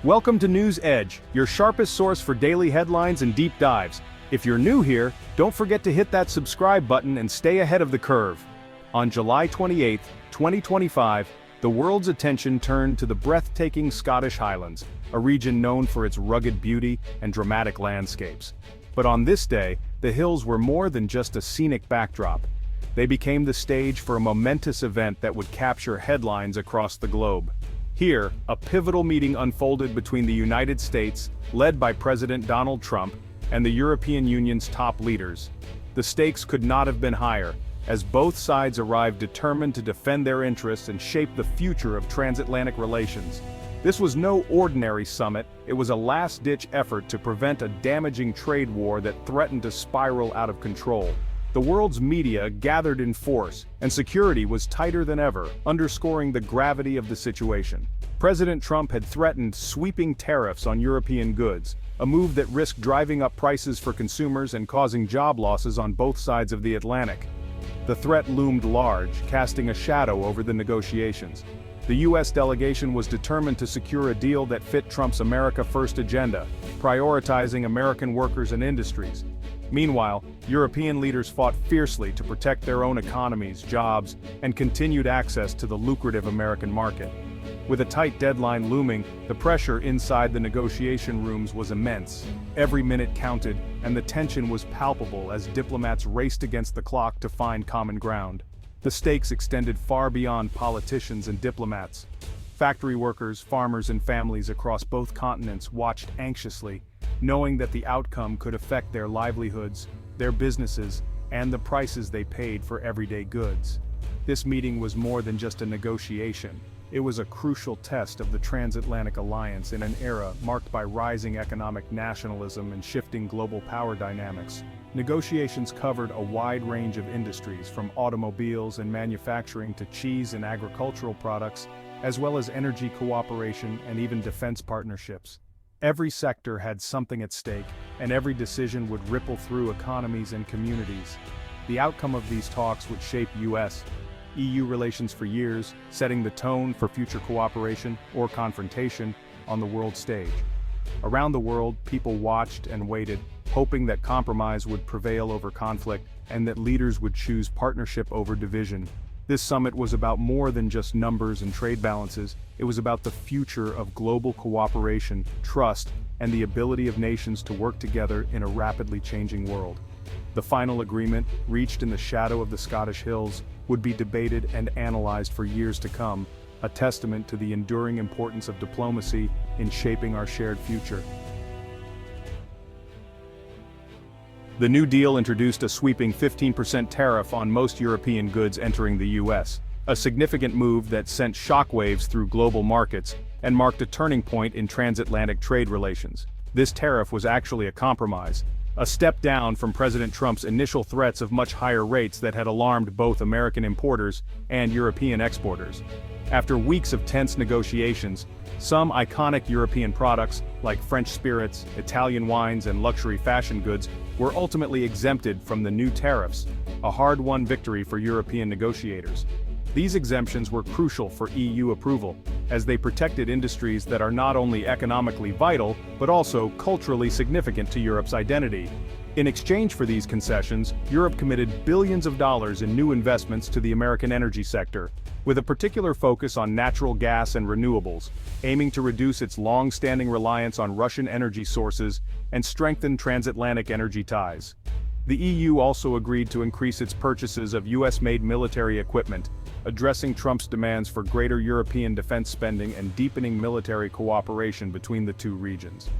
Welcome to News Edge, your sharpest source for daily headlines and deep dives. If you're new here, don't forget to hit that subscribe button and stay ahead of the curve. On July 28, 2025, the world's attention turned to the breathtaking Scottish Highlands, a region known for its rugged beauty and dramatic landscapes. But on this day, the hills were more than just a scenic backdrop. They became the stage for a momentous event that would capture headlines across the globe. Here, a pivotal meeting unfolded between the United States, led by President Donald Trump, and the European Union's top leaders. The stakes could not have been higher, as both sides arrived determined to defend their interests and shape the future of transatlantic relations. This was no ordinary summit, it was a last-ditch effort to prevent a damaging trade war that threatened to spiral out of control. The world's media gathered in force, and security was tighter than ever, underscoring the gravity of the situation. President Trump had threatened sweeping tariffs on European goods, a move that risked driving up prices for consumers and causing job losses on both sides of the Atlantic. The threat loomed large, casting a shadow over the negotiations. The U.S. delegation was determined to secure a deal that fit Trump's America First agenda, prioritizing American workers and industries. Meanwhile, European leaders fought fiercely to protect their own economies, jobs, and continued access to the lucrative American market. With a tight deadline looming, the pressure inside the negotiation rooms was immense. Every minute counted, and the tension was palpable as diplomats raced against the clock to find common ground. The stakes extended far beyond politicians and diplomats. Factory workers, farmers, and families across both continents watched anxiously, knowing that the outcome could affect their livelihoods, their businesses, and the prices they paid for everyday goods. This meeting was more than just a negotiation. It was a crucial test of the transatlantic alliance in an era marked by rising economic nationalism and shifting global power dynamics. Negotiations covered a wide range of industries, from automobiles and manufacturing to cheese and agricultural products, as well as energy cooperation and even defense partnerships. Every sector had something at stake, and every decision would ripple through economies and communities. The outcome of these talks would shape U.S.-EU relations for years, setting the tone for future cooperation or confrontation on the world stage. Around the world, people watched and waited, hoping that compromise would prevail over conflict and that leaders would choose partnership over division. This summit was about more than just numbers and trade balances. It was about the future of global cooperation, trust, and the ability of nations to work together in a rapidly changing world. The final agreement, reached in the shadow of the Scottish Hills, would be debated and analyzed for years to come, a testament to the enduring importance of diplomacy in shaping our shared future. The New Deal introduced a sweeping 15% tariff on most European goods entering the U.S., a significant move that sent shockwaves through global markets and marked a turning point in transatlantic trade relations. This tariff was actually a compromise, a step down from President Trump's initial threats of much higher rates that had alarmed both American importers and European exporters. After weeks of tense negotiations, some iconic European products, like French spirits, Italian wines, and luxury fashion goods, were ultimately exempted from the new tariffs, a hard-won victory for European negotiators. These exemptions were crucial for EU approval, as they protected industries that are not only economically vital, but also culturally significant to Europe's identity. In exchange for these concessions, Europe committed billions of dollars in new investments to the American energy sector, with a particular focus on natural gas and renewables, aiming to reduce its long-standing reliance on Russian energy sources and strengthen transatlantic energy ties. The EU also agreed to increase its purchases of US-made military equipment, addressing Trump's demands for greater European defense spending and deepening military cooperation between the two regions.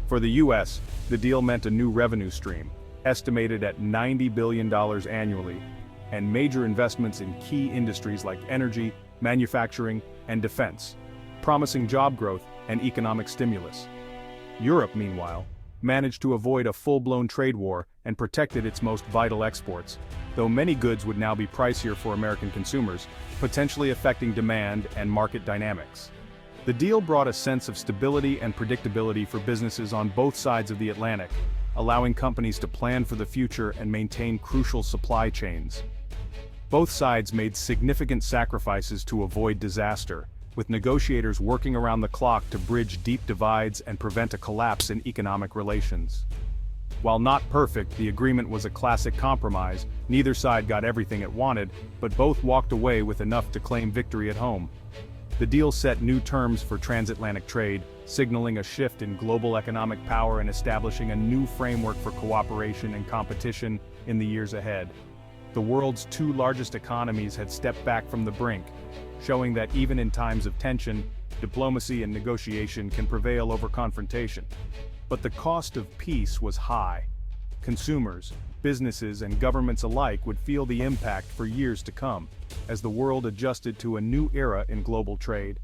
For the US, the deal meant a new revenue stream, estimated at $90 billion annually, and major investments in key industries like energy, manufacturing, and defense, promising job growth and economic stimulus. Europe, meanwhile, managed to avoid a full-blown trade war and protected its most vital exports, though many goods would now be pricier for American consumers, potentially affecting demand and market dynamics. The deal brought a sense of stability and predictability for businesses on both sides of the Atlantic, allowing companies to plan for the future and maintain crucial supply chains. Both sides made significant sacrifices to avoid disaster, with negotiators working around the clock to bridge deep divides and prevent a collapse in economic relations. While not perfect, the agreement was a classic compromise. Neither side got everything it wanted, but both walked away with enough to claim victory at home. The deal set new terms for transatlantic trade, signaling a shift in global economic power and establishing a new framework for cooperation and competition in the years ahead. The world's two largest economies had stepped back from the brink, showing that even in times of tension, diplomacy and negotiation can prevail over confrontation. But the cost of peace was high. Consumers, businesses, and governments alike would feel the impact for years to come, as the world adjusted to a new era in global trade.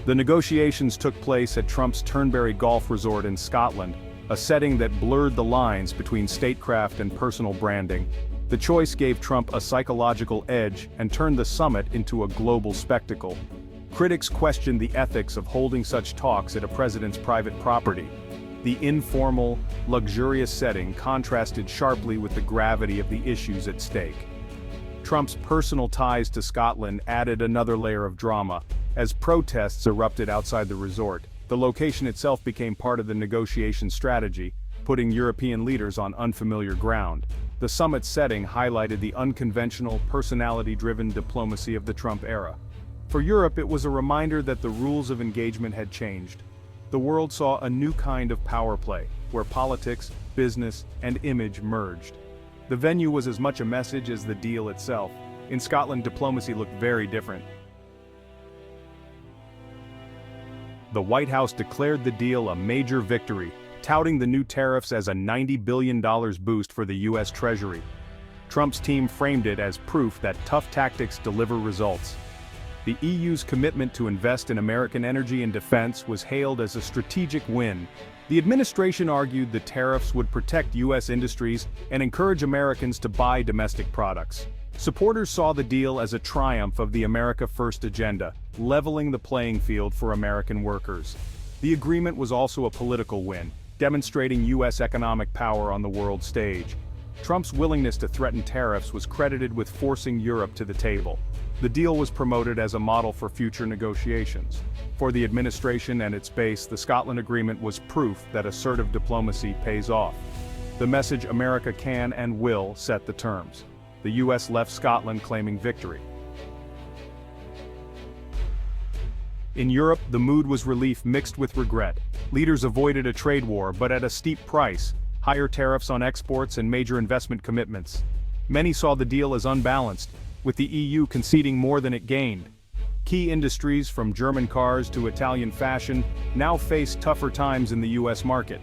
The negotiations took place at Trump's Turnberry Golf Resort in Scotland, a setting that blurred the lines between statecraft and personal branding. The choice gave Trump a psychological edge and turned the summit into a global spectacle. Critics questioned the ethics of holding such talks at a president's private property. The informal, luxurious setting contrasted sharply with the gravity of the issues at stake. Trump's personal ties to Scotland added another layer of drama. As protests erupted outside the resort, the location itself became part of the negotiation strategy, putting European leaders on unfamiliar ground. The summit's setting highlighted the unconventional, personality-driven diplomacy of the Trump era. For Europe, it was a reminder that the rules of engagement had changed. The world saw a new kind of power play, where politics, business, and image merged. The venue was as much a message as the deal itself. In Scotland, diplomacy looked very different. The White House declared the deal a major victory, touting the new tariffs as a $90 billion boost for the U.S. Treasury. Trump's team framed it as proof that tough tactics deliver results. The EU's commitment to invest in American energy and defense was hailed as a strategic win. The administration argued the tariffs would protect U.S. industries and encourage Americans to buy domestic products. Supporters saw the deal as a triumph of the America First agenda, leveling the playing field for American workers. The agreement was also a political win, demonstrating U.S. economic power on the world stage. Trump's willingness to threaten tariffs was credited with forcing Europe to the table. The deal was promoted as a model for future negotiations. For the administration and its base, the Scotland Agreement was proof that assertive diplomacy pays off. The message "America can and will" set the terms. The U.S. left Scotland claiming victory. In Europe, the mood was relief mixed with regret. Leaders avoided a trade war, but at a steep price: higher tariffs on exports and major investment commitments. Many saw the deal as unbalanced, with the EU conceding more than it gained. Key industries, from German cars to Italian fashion, now face tougher times in the U.S. market.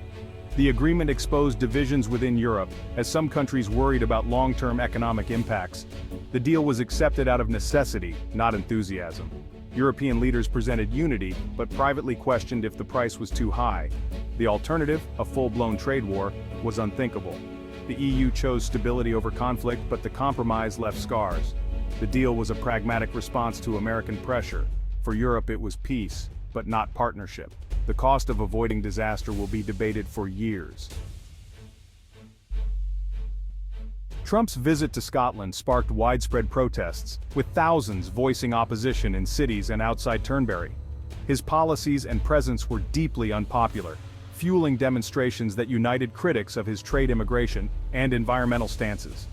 The agreement exposed divisions within Europe, as some countries worried about long-term economic impacts. The deal was accepted out of necessity, not enthusiasm. European leaders presented unity, but privately questioned if the price was too high. The alternative, a full-blown trade war, was unthinkable. The EU chose stability over conflict, but the compromise left scars. The deal was a pragmatic response to American pressure. For Europe, it was peace, but not partnership. The cost of avoiding disaster will be debated for years. Trump's visit to Scotland sparked widespread protests, with thousands voicing opposition in cities and outside Turnberry. His policies and presence were deeply unpopular, fueling demonstrations that united critics of his trade, immigration, and environmental stances.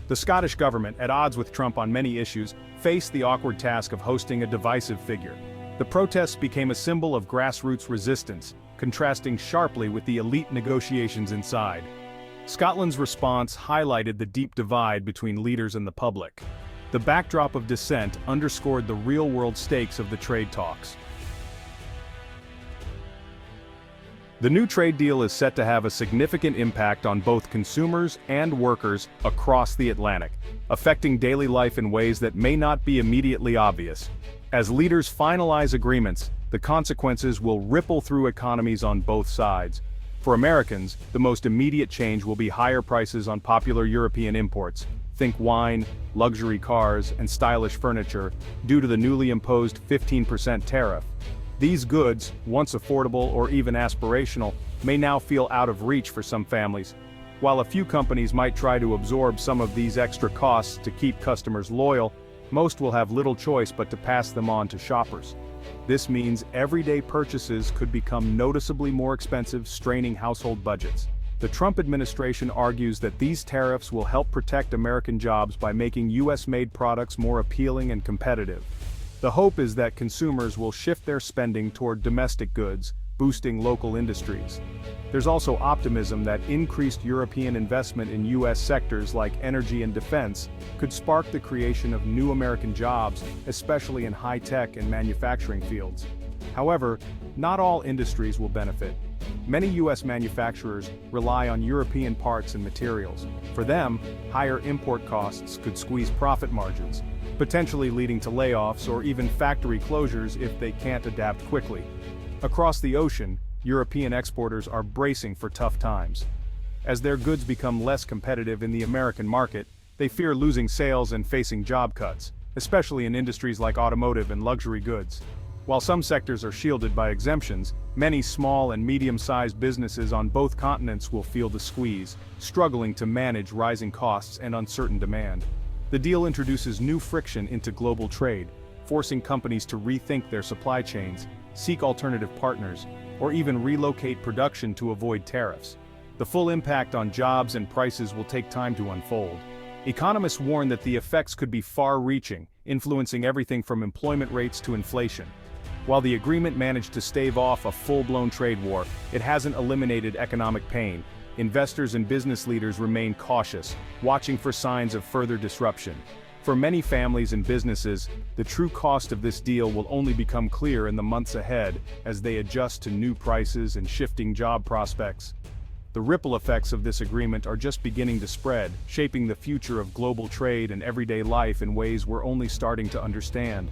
The Scottish government, at odds with Trump on many issues, faced the awkward task of hosting a divisive figure. The protests became a symbol of grassroots resistance, contrasting sharply with the elite negotiations inside. Scotland's response highlighted the deep divide between leaders and the public. The backdrop of dissent underscored the real-world stakes of the trade talks. The new trade deal is set to have a significant impact on both consumers and workers across the Atlantic, affecting daily life in ways that may not be immediately obvious. As leaders finalize agreements, the consequences will ripple through economies on both sides. For Americans, the most immediate change will be higher prices on popular European imports. Think wine, luxury cars, and stylish furniture, due to the newly imposed 15% tariff. These goods, once affordable or even aspirational, may now feel out of reach for some families. While a few companies might try to absorb some of these extra costs to keep customers loyal, Most will have little choice but to pass them on to shoppers. This means everyday purchases could become noticeably more expensive, straining household budgets. The Trump administration argues that these tariffs will help protect American jobs by making US-made products more appealing and competitive. The hope is that consumers will shift their spending toward domestic goods, boosting local industries. There's also optimism that increased European investment in US sectors like energy and defense could spark the creation of new American jobs, especially in high-tech and manufacturing fields. However, not all industries will benefit. Many US manufacturers rely on European parts and materials. For them, higher import costs could squeeze profit margins, potentially leading to layoffs or even factory closures if they can't adapt quickly. Across the ocean, European exporters are bracing for tough times. As their goods become less competitive in the American market, they fear losing sales and facing job cuts, especially in industries like automotive and luxury goods. While some sectors are shielded by exemptions, many small and medium-sized businesses on both continents will feel the squeeze, struggling to manage rising costs and uncertain demand. The deal introduces new friction into global trade, forcing companies to rethink their supply chains, seek alternative partners, or even relocate production to avoid tariffs. The full impact on jobs and prices will take time to unfold. Economists warn that the effects could be far-reaching, influencing everything from employment rates to inflation. While the agreement managed to stave off a full-blown trade war, it hasn't eliminated economic pain. Investors and business leaders remain cautious, watching for signs of further disruption. For many families and businesses, the true cost of this deal will only become clear in the months ahead as they adjust to new prices and shifting job prospects. The ripple effects of this agreement are just beginning to spread, shaping the future of global trade and everyday life in ways we're only starting to understand.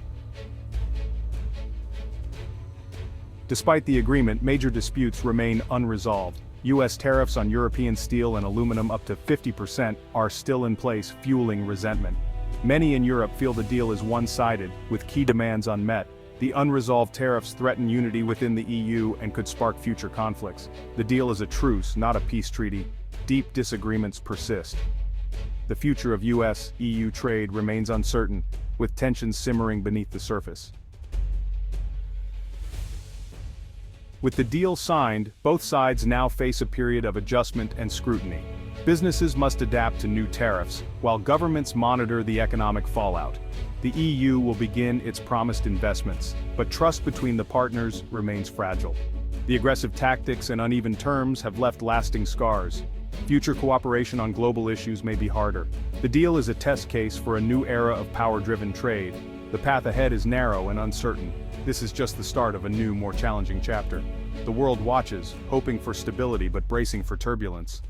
Despite the agreement, major disputes remain unresolved. US tariffs on European steel and aluminum up to 50% are still in place, fueling resentment. Many in Europe feel the deal is one-sided, with key demands unmet. The unresolved tariffs threaten unity within the EU and could spark future conflicts. The deal is a truce, not a peace treaty. Deep disagreements persist. The future of US-EU trade remains uncertain, with tensions simmering beneath the surface. With the deal signed, both sides now face a period of adjustment and scrutiny. Businesses must adapt to new tariffs, while governments monitor the economic fallout. The EU will begin its promised investments, but trust between the partners remains fragile. The aggressive tactics and uneven terms have left lasting scars. Future cooperation on global issues may be harder. The deal is a test case for a new era of power-driven trade. The path ahead is narrow and uncertain. This is just the start of a new, more challenging chapter. The world watches, hoping for stability but bracing for turbulence.